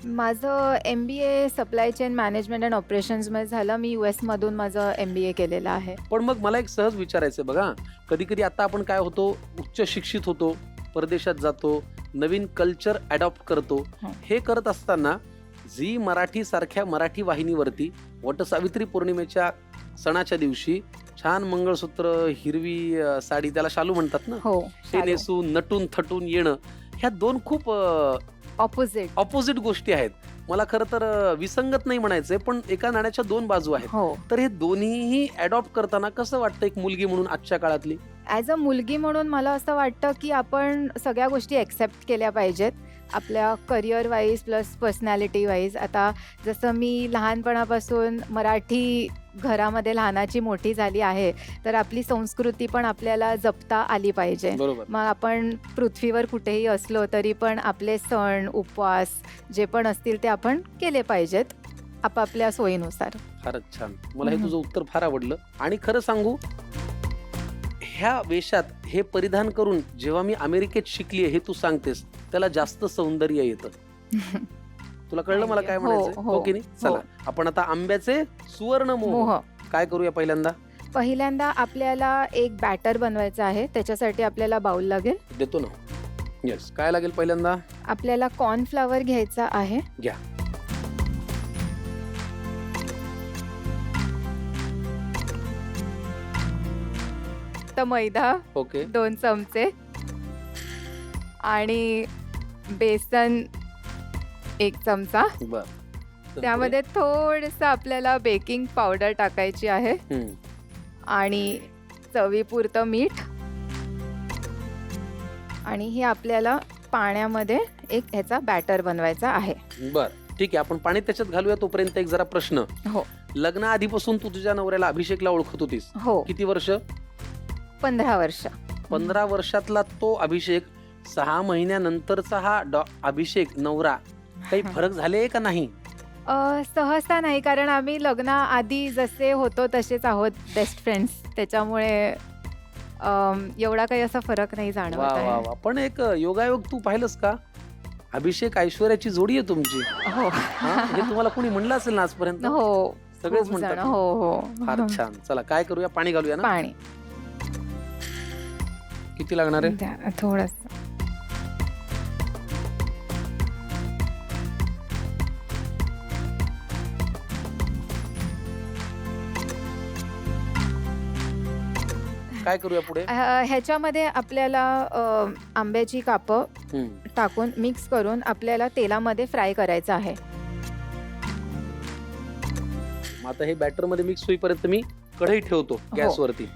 माझं MBA supply chain management and ऑपरेशन्समध्ये झालं. मी US मधून माझं MBA केलेलं आहे. पण मग मला एक सहज विचारायचं बघा, कधी कधी आता आपण काय होतो, उच्च शिक्षित होतो, परदेशात जातो, नवीन कल्चर अडॉप्ट करतो. हे करत असताना झी मराठी सारख्या मराठी वाहिनीवरती वटसावित्री पौर्णिमेच्या सणाच्या दिवशी छान मंगळसूत्र, हिरवी साडी, त्याला शालू म्हणतात ना, हो, ते नेसून नटून थटून येणं, ह्या दोन खूप ऑपोजिट गोष्टी आहेत. मला खरं तर विसंगत नाही म्हणायचंय, पण एका नाण्याच्या दोन बाजू आहेत. हो. तर हे दोन्हीही अडॉप्ट करताना कसं वाटतं एक मुलगी म्हणून आजच्या काळातली? ॲज अ मुलगी म्हणून मला असं वाटतं की आपण सगळ्या गोष्टी ॲक्सेप्ट केल्या पाहिजेत, आपल्या career wise plus personality wise. आता जसं मी लहानपणापासून मराठी घरामध्ये लहानाची मोठी झाली आहे, तर आपली संस्कृती पण आपल्याला जपता आली पाहिजे. बरोबर. मग आपण पृथ्वीवर कुठेही असलो तरी पण आपले सण उपवास जे पण असतील ते आपण केले पाहिजेत आपापल्या सोयीनुसार. फारच छान. मला हे तुझं उत्तर फार आवडलं. आणि खरं सांगू, ह्या वेशात हे परिधान करून जेव्हा मी अमेरिकेत शिकली हे तू सांगतेस, त्याला जास्त सौंदर्य येतं. तुला कळलं मला काय म्हणायचं? हो की नाही? चला, आपण आता आंब्याचे सुवर्ण मोह काय करूया? पहिल्यांदा आपल्याला एक बॅटर बनवायचं आहे. त्याच्यासाठी आपल्याला बाउल लागेल. देतो ना. येस. काय लागेल? पहिल्यांदा आपल्याला कॉर्नफ्लॉवर घ्यायचा आहे. घ्या. तर मैदा ओके. 2 चमचे आणि बेसन 1 चमचा. बर. त्यामध्ये थोडंसं आपल्याला बेकिंग पावडर टाकायची आहे आणि चवीपुरतं मीठ. आणि हे आपल्याला पाण्यामध्ये एक ह्याचा बॅटर बनवायचा आहे. बर, ठीक आहे. आपण पाणी त्याच्यात घालूया. तोपर्यंत एक जरा प्रश्न. हो. लग्नाआधीपासून तू तुझ्या नवऱ्याला अभिषेकला ओळखत होतीस? हो. किती वर्ष? 15 वर्ष. 15 वर्षातला तो अभिषेक, 6 महिन्यानंतरचा हा अभिषेक नवरा, काही फरक झाले का नाही? सहसा नाही, कारण आम्ही लग्नाआधी जसे होतो तसेच आहोत, बेस्ट फ्रेंड्स. त्याच्यामुळे एवढा काही असा फरक नाही जाणवत वा वा आहे. वा. पण एक योगायोग तू पाहिलंस का? अभिषेक ऐश्वर्याची जोडी आहे तुमची. हो. हे तुम्हाला कोणी म्हणलं असेल ना आजपर्यंत? हो, सगळेच खूप जण. म्हणतात. हो हो. फार छान. चला, काय करूया? पाणी घालूया ना. पाणी किती लागणार आहे? द्या थोडस. काय करूया पुढे? ह्याच्यामध्ये आपल्याला आंब्याची कापं टाकून मिक्स करून आपल्याला तेलामध्ये फ्राय करायचं आहे. आता हे बॅटर मध्ये मिक्स होईपर्यंत मी कढई ठेवतो गॅसवरती.